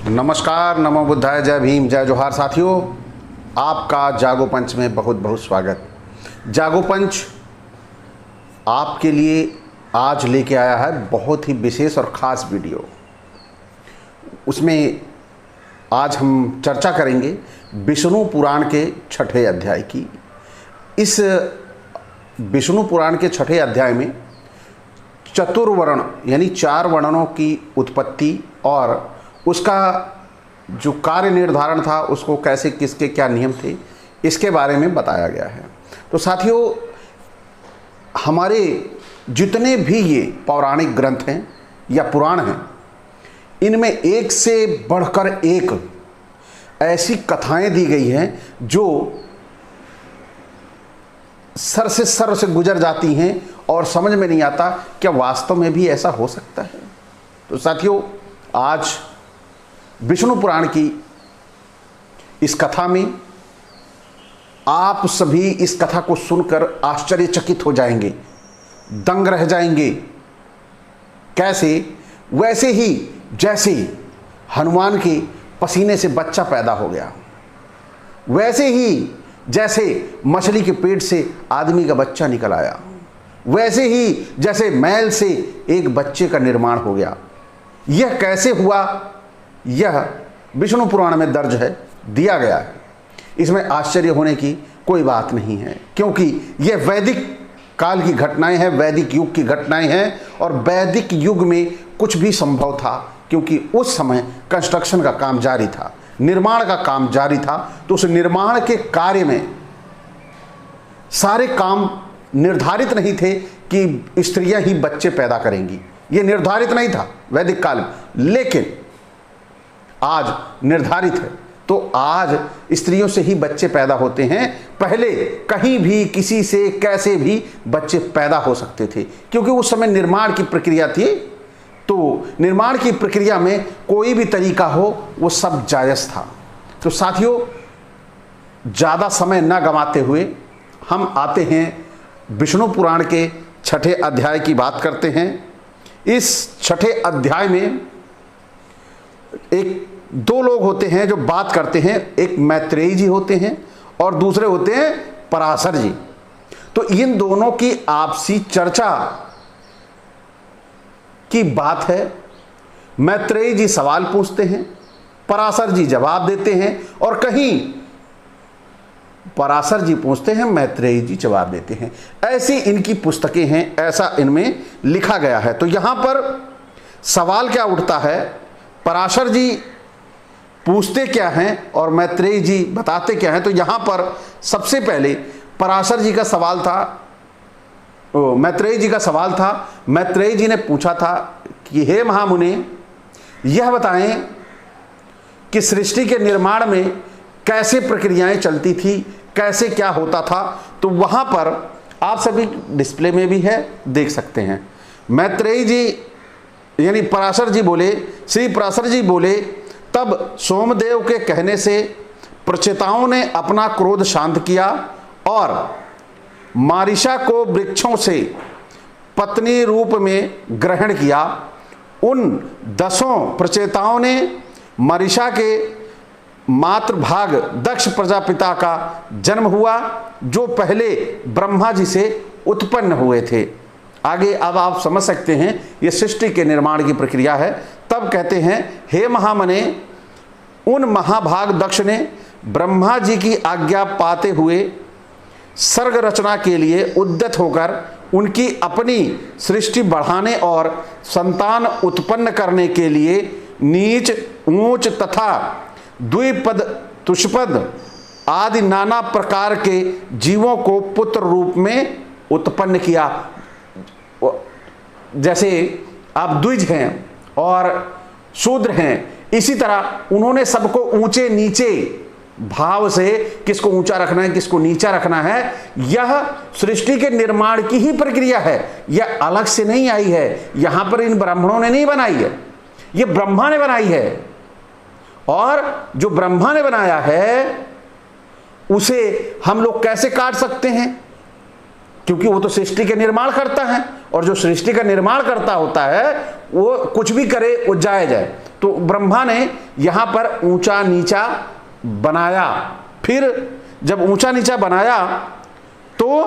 नमस्कार, नमो बुद्धाय, जय भीम, जय जोहार। साथियों, आपका जागो पंच में बहुत बहुत स्वागत। जागो पंच आपके लिए आज लेके आया है बहुत ही विशेष और ख़ास वीडियो। उसमें आज हम चर्चा करेंगे विष्णु पुराण के छठे अध्याय की। इस विष्णु पुराण के छठे अध्याय में चतुर्वर्ण यानी 4 वर्णों की उत्पत्ति और उसका जो कार्य निर्धारण था, उसको कैसे, किसके क्या नियम थे, इसके बारे में बताया गया है। तो साथियों, हमारे जितने भी ये पौराणिक ग्रंथ हैं या पुराण हैं, इनमें एक से बढ़कर एक ऐसी कथाएं दी गई हैं जो सर से गुजर जाती हैं और समझ में नहीं आता क्या वास्तव में भी ऐसा हो सकता है। तो साथियों, आज विष्णु पुराण की इस कथा में आप सभी इस कथा को सुनकर आश्चर्यचकित हो जाएंगे, दंग रह जाएंगे। कैसे? वैसे ही जैसे हनुमान के पसीने से बच्चा पैदा हो गया, वैसे ही जैसे मछली के पेट से आदमी का बच्चा निकल आया, वैसे ही जैसे मैल से एक बच्चे का निर्माण हो गया। यह कैसे हुआ, यह विष्णु पुराण में दर्ज है, दिया गया है। इसमें आश्चर्य होने की कोई बात नहीं है, क्योंकि यह वैदिक काल की घटनाएं हैं, वैदिक युग की घटनाएं हैं। और वैदिक युग में कुछ भी संभव था, क्योंकि उस समय कंस्ट्रक्शन का काम जारी था, निर्माण का काम जारी था। तो उस निर्माण के कार्य में सारे काम निर्धारित नहीं थे कि स्त्रियां ही बच्चे पैदा करेंगी, यह निर्धारित नहीं था वैदिक काल में, लेकिन आज निर्धारित है। तो आज स्त्रियों से ही बच्चे पैदा होते हैं। पहले कहीं भी किसी से कैसे भी बच्चे पैदा हो सकते थे, क्योंकि उस समय निर्माण की प्रक्रिया थी। तो निर्माण की प्रक्रिया में कोई भी तरीका हो, वो सब जायज़ था। तो साथियों, ज़्यादा समय न गंवाते हुए हम आते हैं विष्णु पुराण के छठे अध्याय की बात करते हैं। इस छठे अध्याय में दो लोग होते हैं जो बात करते हैं। एक मैत्रेयी जी होते हैं और दूसरे होते हैं पराशर जी। तो इन दोनों की आपसी चर्चा की बात है। मैत्रेयी जी सवाल पूछते हैं, पराशर जी जवाब देते हैं, और कहीं पराशर जी पूछते हैं, मैत्रेयी जी जवाब देते हैं। ऐसी इनकी पुस्तकें हैं, ऐसा इनमें लिखा गया है। तो यहां पर सवाल क्या उठता है, पराशर जी पूछते क्या हैं और मैत्रेयी जी बताते क्या हैं। तो यहां पर सबसे पहले पराशर जी का सवाल था, मैत्रेयी जी का सवाल था। मैत्रेयी जी ने पूछा था कि हे महामुने, यह बताएं कि सृष्टि के निर्माण में कैसे प्रक्रियाएं चलती थी, कैसे क्या होता था। तो वहां पर आप सभी डिस्प्ले में भी है, देख सकते हैं। मैत्रेयी जी यानी पराशर जी बोले, श्री पराशर जी बोले, तब सोमदेव के कहने से प्रचेताओं ने अपना क्रोध शांत किया और मारिशा को वृक्षों से पत्नी रूप में ग्रहण किया। उन 10 प्रचेताओं ने मारिशा के मातृभाग दक्ष प्रजापिता का जन्म हुआ, जो पहले ब्रह्मा जी से उत्पन्न हुए थे। आगे अब आप समझ सकते हैं, यह सृष्टि के निर्माण की प्रक्रिया है। तब कहते हैं, हे महामने, उन महाभाग दक्ष ने ब्रह्मा जी की आज्ञा पाते हुए सर्ग रचना के लिए उद्यत होकर उनकी अपनी सृष्टि बढ़ाने और संतान उत्पन्न करने के लिए नीच, ऊंच तथा द्विपद, तुष्पद आदि नाना प्रकार के जीवों को पुत्र रूप में उत्पन्न किया। जैसे आप द्विज हैं और शूद्र हैं, इसी तरह उन्होंने सबको ऊंचे नीचे भाव से, किसको ऊंचा रखना है, किसको नीचा रखना है, यह सृष्टि के निर्माण की ही प्रक्रिया है। यह अलग से नहीं आई है, यहां पर इन ब्राह्मणों ने नहीं बनाई है, यह ब्रह्मा ने बनाई है। और जो ब्रह्मा ने बनाया है, उसे हम लोग कैसे काट सकते हैं? क्योंकि वो तो सृष्टि के निर्माण करता है, और जो सृष्टि का निर्माण करता होता है वो कुछ भी करे वो जायज है। तो ब्रह्मा ने यहां पर ऊंचा नीचा बनाया। फिर जब ऊंचा नीचा बनाया तो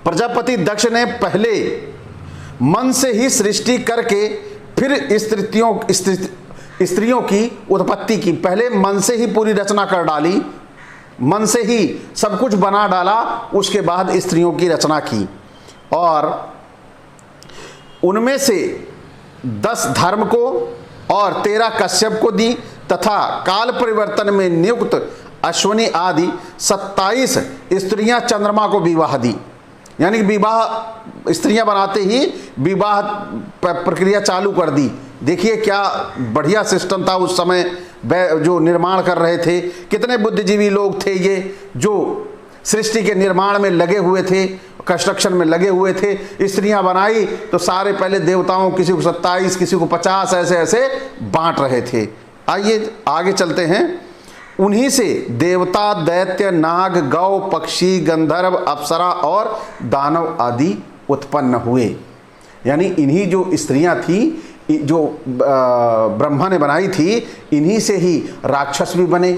प्रजापति दक्ष ने पहले मन से ही सृष्टि करके फिर स्त्रियों की उत्पत्ति की। पहले मन से ही पूरी रचना कर डाली, मन से ही सब कुछ बना डाला, उसके बाद स्त्रियों की रचना की। और उनमें से 10 धर्म को और 13 कश्यप को दी, तथा काल परिवर्तन में नियुक्त अश्विनी आदि 27 स्त्रियां चंद्रमा को विवाह दी। यानी विवाह स्त्रियां बनाते ही विवाह प्रक्रिया चालू कर दी। देखिए क्या बढ़िया सिस्टम था उस समय, जो निर्माण कर रहे थे। कितने बुद्धिजीवी लोग थे ये, जो सृष्टि के निर्माण में लगे हुए थे, कंस्ट्रक्शन में लगे हुए थे। स्त्रियां बनाई तो सारे पहले देवताओं, किसी को 27, किसी को 50, ऐसे ऐसे बांट रहे थे। आइए आगे चलते हैं। उन्हीं से देवता, दैत्य, नाग, गौ, पक्षी, गंधर्व, अप्सरा और दानव आदि उत्पन्न हुए। यानी इन्हीं जो स्त्रियां थी, जो ब्रह्मा ने बनाई थी, इन्हीं से ही राक्षस भी बने,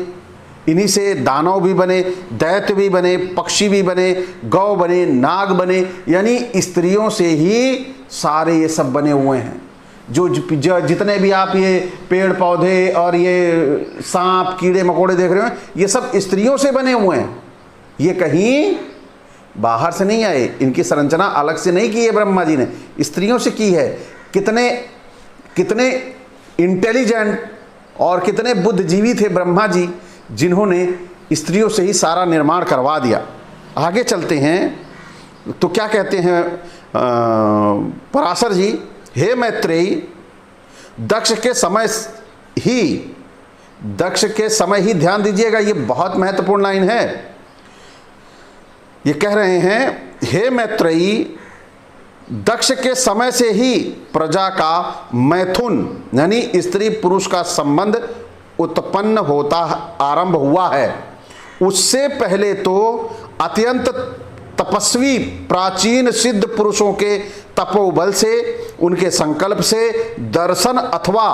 इन्हीं से दानव भी बने, दैत्य भी बने, पक्षी भी बने, गौ बने, नाग बने। यानी स्त्रियों से ही सारे ये सब बने हुए हैं। जो जितने भी आप ये पेड़ पौधे और ये सांप कीड़े मकोड़े देख रहे हो, ये सब स्त्रियों से बने हुए हैं। ये कहीं बाहर से नहीं आए, इनकी संरचना अलग से नहीं की है ब्रह्मा जी ने, स्त्रियों से की है। कितने कितने इंटेलिजेंट और कितने बुद्धिजीवी थे ब्रह्मा जी, जिन्होंने स्त्रियों से ही सारा निर्माण करवा दिया। आगे चलते हैं तो क्या कहते हैं पराशर जी, हे मैत्रेयी, दक्ष के समय ही ध्यान दीजिएगा, ये बहुत महत्वपूर्ण लाइन है। ये कह रहे हैं, हे मैत्रेयी, दक्ष के समय से ही प्रजा का मैथुन यानी स्त्री पुरुष का संबंध उत्पन्न होता आरंभ हुआ है। उससे पहले तो अत्यंत तपस्वी प्राचीन सिद्ध पुरुषों के तपोबल से, उनके संकल्प से, दर्शन अथवा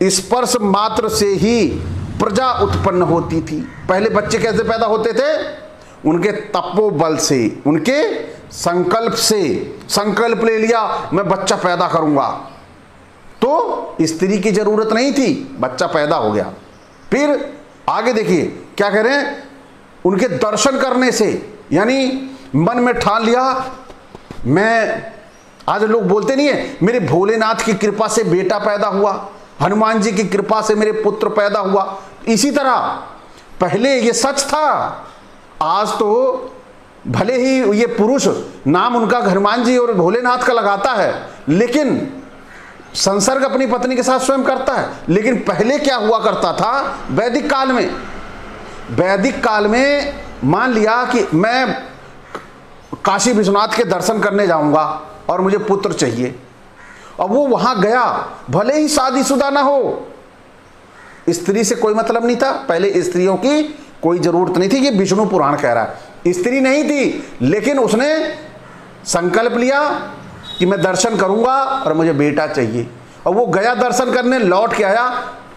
स्पर्श मात्र से ही प्रजा उत्पन्न होती थी। पहले बच्चे कैसे पैदा होते थे? उनके तपोबल से, उनके संकल्प से। संकल्प ले लिया मैं बच्चा पैदा करूंगा, तो स्त्री की जरूरत नहीं थी, बच्चा पैदा हो गया। फिर आगे देखिए क्या कह रहे हैं, उनके दर्शन करने से, यानी मन में ठान लिया मैं, आज लोग बोलते नहीं है मेरे भोलेनाथ की कृपा से बेटा पैदा हुआ, हनुमान जी की कृपा से मेरे पुत्र पैदा हुआ। इसी तरह पहले ये सच था। आज तो भले ही ये पुरुष नाम उनका हनुमान जी और भोलेनाथ का लगाता है, लेकिन संसर्ग अपनी पत्नी के साथ स्वयं करता है। लेकिन पहले क्या हुआ करता था, वैदिक काल में मान लिया कि मैं काशी विश्वनाथ के दर्शन करने जाऊंगा और मुझे पुत्र चाहिए, और वो वहां गया, भले ही शादीशुदा ना हो, स्त्री से कोई मतलब नहीं था। पहले स्त्रियों की कोई जरूरत नहीं थी, ये विष्णु पुराण कह रहा है। स्त्री नहीं थी, लेकिन उसने संकल्प लिया कि मैं दर्शन करूंगा और मुझे बेटा चाहिए, और वो गया दर्शन करने, लौट के आया,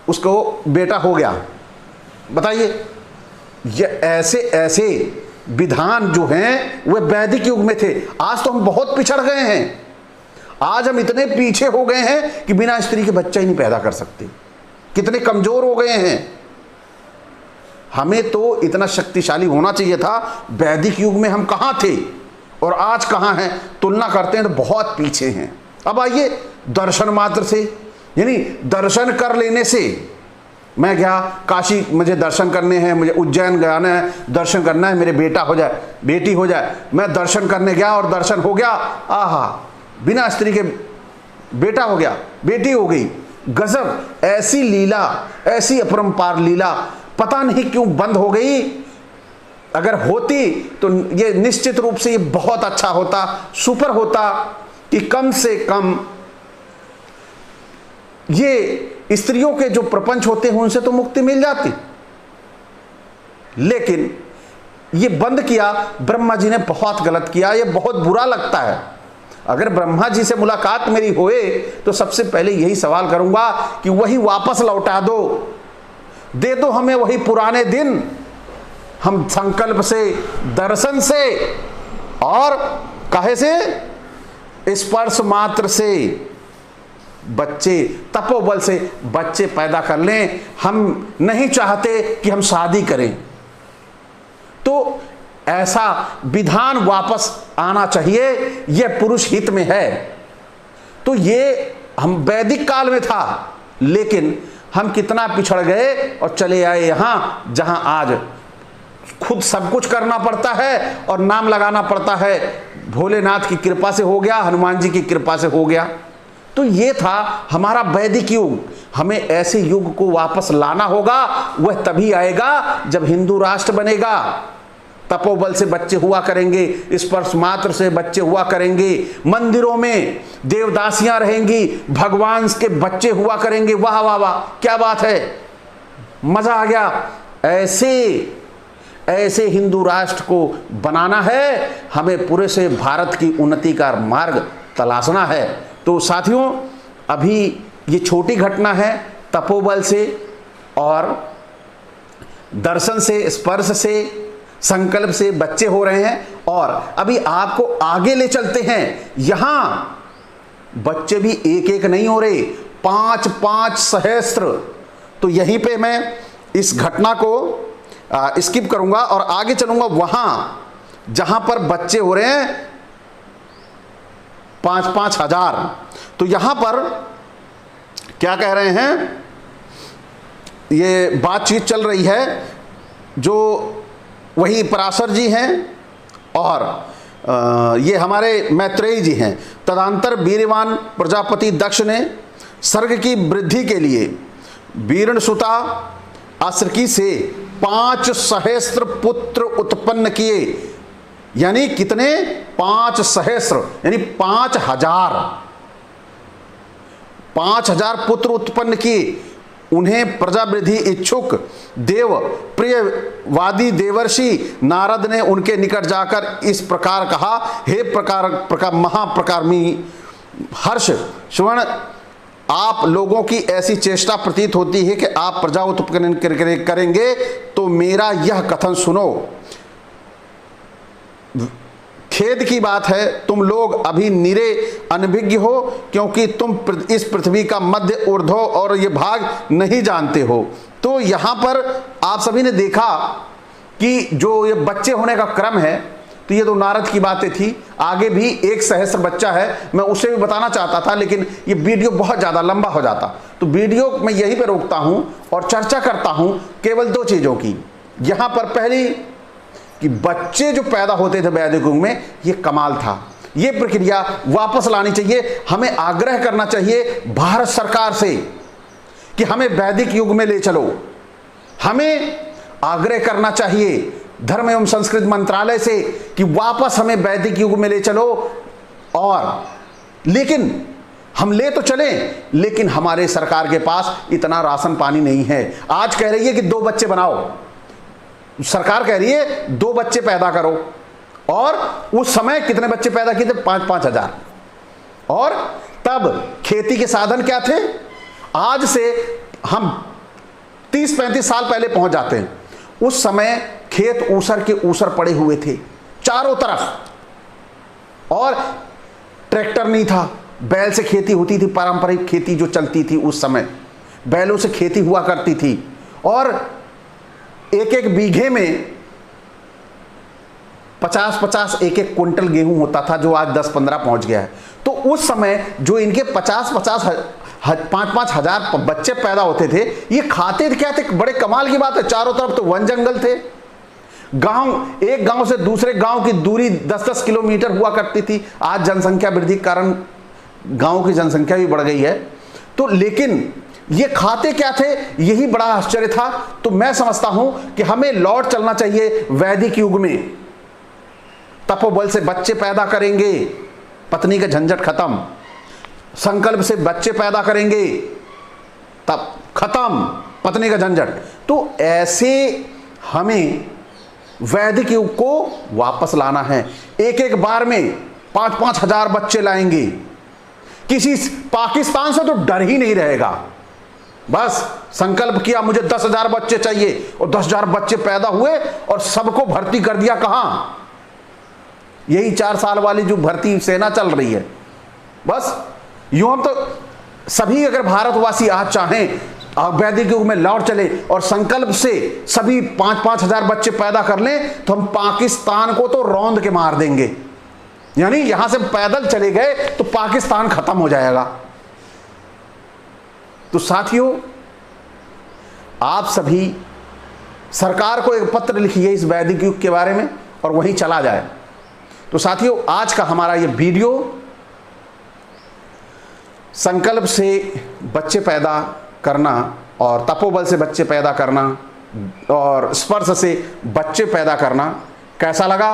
उसको बेटा हो गया। बताइए, ये ऐसे ऐसे विधान जो हैं वे वैदिक युग में थे। आज तो हम बहुत पिछड़ गए हैं, आज हम इतने पीछे हो गए हैं कि बिना स्त्री के बच्चा ही नहीं पैदा कर सकते। कितने कमजोर हो गए हैं। हमें तो इतना शक्तिशाली होना चाहिए था। वैदिक युग में हम कहां थे और आज कहां हैं, तुलना करते हैं तो बहुत पीछे हैं। अब आइए, दर्शन मात्र से, यानी दर्शन कर लेने से, मैं गया काशी, मुझे दर्शन करने हैं, मुझे उज्जैन जाना है, दर्शन करना है, मेरे बेटा हो जाए, बेटी हो जाए। मैं दर्शन करने गया और दर्शन हो गया, आहा, बिना स्त्री के बेटा हो गया, बेटी हो गई। गजब, ऐसी लीला, ऐसी अपरंपार लीला पता नहीं क्यों बंद हो गई। अगर होती तो ये निश्चित रूप से ये बहुत अच्छा होता, सुपर होता, कि कम से कम ये स्त्रियों के जो प्रपंच होते हैं उनसे तो मुक्ति मिल जाती। लेकिन ये बंद किया, ब्रह्मा जी ने बहुत गलत किया, ये बहुत बुरा लगता है। अगर ब्रह्मा जी से मुलाकात मेरी होए तो सबसे पहले यही सवाल करूंगा कि वही वापस लौटा दो, दे दो हमें वही पुराने दिन। हम संकल्प से, दर्शन से और काहे से, स्पर्श मात्र से बच्चे, तपोबल से बच्चे पैदा कर लें। हम नहीं चाहते कि हम शादी करें, तो ऐसा विधान वापस आना चाहिए, यह पुरुष हित में है। तो ये हम वैदिक काल में था, लेकिन हम कितना पिछड़ गए और चले आए यहां जहां आज खुद सब कुछ करना पड़ता है और नाम लगाना पड़ता है। भोलेनाथ की कृपा से हो गया, हनुमान जी की कृपा से हो गया। तो ये था हमारा वैदिक युग। हमें ऐसे युग को वापस लाना होगा। वह तभी आएगा जब हिंदू राष्ट्र बनेगा। तपोबल से बच्चे हुआ करेंगे, स्पर्श मात्र से बच्चे हुआ करेंगे, मंदिरों में देवदासियां रहेंगी, भगवान के बच्चे हुआ करेंगे। वाह वाह वाह, क्या बात है, मजा आ गया। ऐसे हिंदू राष्ट्र को बनाना है। हमें पूरे से भारत की उन्नति का मार्ग तलाशना है। तो साथियों, अभी ये छोटी घटना है, तपोबल से और दर्शन से, स्पर्श से, संकल्प से बच्चे हो रहे हैं। और अभी आपको आगे ले चलते हैं। यहां बच्चे भी एक एक नहीं हो रहे, 5-5 सहस्त्र। तो यहीं पे मैं इस घटना को स्किप करूंगा और आगे चलूंगा वहां जहां पर बच्चे हो रहे हैं 5-5 हजार। तो यहां पर क्या कह रहे हैं, ये बातचीत चल रही है, जो वही पराशर जी हैं और ये हमारे मैत्रेयी जी हैं। तदंतर वीरवान प्रजापति दक्ष ने सर्ग की वृद्धि के लिए वीरणसुता आश्रकी से 5 सहस्त्र पुत्र उत्पन्न किए। यानी कितने, 5 सहस्त्र, यानी 5,000 पुत्र उत्पन्न किए। उन्हें प्रजावृद्धि इच्छुक देव प्रियवादी देवर्षि नारद ने उनके निकट जाकर इस प्रकार कहा, हे प्रकार महाप्रकारमी हर्ष श्रवण, आप लोगों की ऐसी चेष्टा प्रतीत होती है कि आप प्रजा उत्पन्न करेंगे, तो मेरा यह कथन सुनो। खेद की बात है, तुम लोग अभी निरे अनभिज्ञ हो, क्योंकि तुम इस पृथ्वी का मध्य, ऊर्ध्व और ये भाग नहीं जानते हो। तो यहां पर आप सभी ने देखा कि जो ये बच्चे होने का क्रम है, तो ये तो नारद की बातें थी। आगे भी 1 सहस्त्र बच्चा है, मैं उसे भी बताना चाहता था, लेकिन ये वीडियो बहुत ज़्यादा लंबा हो जाता। तो वीडियो मैं यहीं पे रोकता हूं और चर्चा करता हूं केवल 2 चीज़ों की। यहां पर पहली कि बच्चे जो पैदा होते थे वैदिक युग में, ये कमाल था। ये प्रक्रिया वापस लानी चाहिए। हमें आग्रह करना चाहिए भारत सरकार से कि हमें वैदिक युग में ले चलो। हमें आग्रह करना चाहिए धर्म एवं संस्कृति मंत्रालय से कि वापस हमें वैदिक युग में ले चलो। और लेकिन हम ले तो चलें, लेकिन हमारे सरकार के पास इतना राशन पानी नहीं है। आज कह रही है कि 2 बच्चे बनाओ, सरकार कह रही है 2 बच्चे पैदा करो। और उस समय कितने बच्चे पैदा किए थे, 5-5 हजार। और तब खेती के साधन क्या थे, आज से हम 30-35 साल पहले पहुंच जाते हैं। उस समय खेत ऊसर के ऊसर पड़े हुए थे चारों तरफ, और ट्रैक्टर नहीं था, बैल से खेती होती थी। पारंपरिक खेती जो चलती थी उस समय, बैलों से खेती हुआ करती थी। और एक बीघे में 50-50 एक क्विंटल गेहूं होता था, जो आज 10-15 पहुंच गया है। तो उस समय जो इनके 5-5 हजार बच्चे पैदा होते थे, ये खाते थे क्या थे, बड़े कमाल की बात है। चारों तरफ तो वन जंगल थे। गांव, एक गांव से दूसरे गांव की दूरी 10-10 किलोमीटर हुआ करती थी। आज जनसंख्या वृद्धि के कारण गांव की जनसंख्या भी बढ़ गई है। तो लेकिन ये खाते क्या थे, यही बड़ा आश्चर्य था। तो मैं समझता हूं कि हमें लौट चलना चाहिए वैदिक युग में। तपोबल से बच्चे पैदा करेंगे, पत्नी का झंझट खत्म। संकल्प से बच्चे पैदा करेंगे, तब खत्म पत्नी का झंझट। तो ऐसे हमें वैदिक युग को वापस लाना है। एक एक बार में 5-5 हजार बच्चे लाएंगे। किसी पाकिस्तान से तो डर ही नहीं रहेगा। बस संकल्प किया मुझे 10,000 बच्चे चाहिए और 10,000 बच्चे पैदा हुए और सबको भर्ती कर दिया। कहां? यही 4 साल वाली जो भर्ती सेना चल रही है। बस यूं हम तो सभी अगर भारतवासी आज चाहें वैदिक युग में लौट चले और संकल्प से सभी 5-5 हजार बच्चे पैदा कर लें तो हम पाकिस्तान को तो रौंद के मार देंगे। यानी यहां से पैदल चले गए तो पाकिस्तान खत्म हो जाएगा। तो साथियों, आप सभी सरकार को एक पत्र लिखिए इस वैदिक युग के बारे में और वहीं चला जाए। तो साथियों, आज का हमारा ये वीडियो संकल्प से बच्चे पैदा करना और तपोबल से बच्चे पैदा करना और स्पर्श से बच्चे पैदा करना कैसा लगा?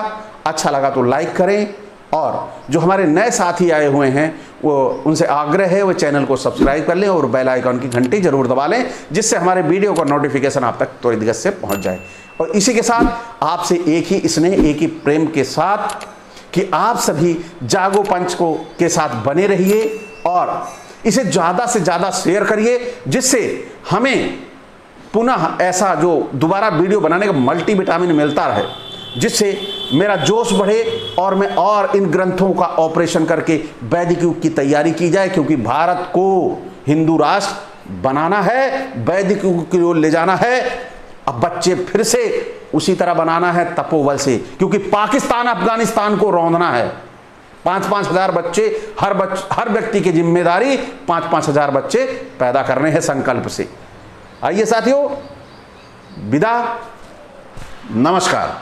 अच्छा लगा तो लाइक करें और जो हमारे नए साथी आए हुए हैं वो उनसे आग्रह है वो चैनल को सब्सक्राइब कर लें और बेल आइकन की घंटी जरूर दबा लें, जिससे हमारे वीडियो का नोटिफिकेशन आप तक त्वरित गति से पहुंच जाए। और इसी के साथ आपसे एक ही स्नेह, एक ही प्रेम के साथ कि आप सभी जागो पंच को के साथ बने रहिए और इसे ज़्यादा से ज़्यादा शेयर करिए, जिससे हमें पुनः ऐसा जो दोबारा वीडियो बनाने का मल्टीविटामिन मिलता रहे, जिससे मेरा जोश बढ़े और मैं और इन ग्रंथों का ऑपरेशन करके वैदिक युग की तैयारी की जाए। क्योंकि भारत को हिंदू राष्ट्र बनाना है, वैदिक युग की ओर ले जाना है। अब बच्चे फिर से उसी तरह बनाना है तपोबल से, क्योंकि पाकिस्तान अफगानिस्तान को रौंदना है। 5-5 हजार बच्चे हर व्यक्ति की जिम्मेदारी 5-5 हजार बच्चे पैदा करने हैं संकल्प से। आइए साथियों, विदा, नमस्कार।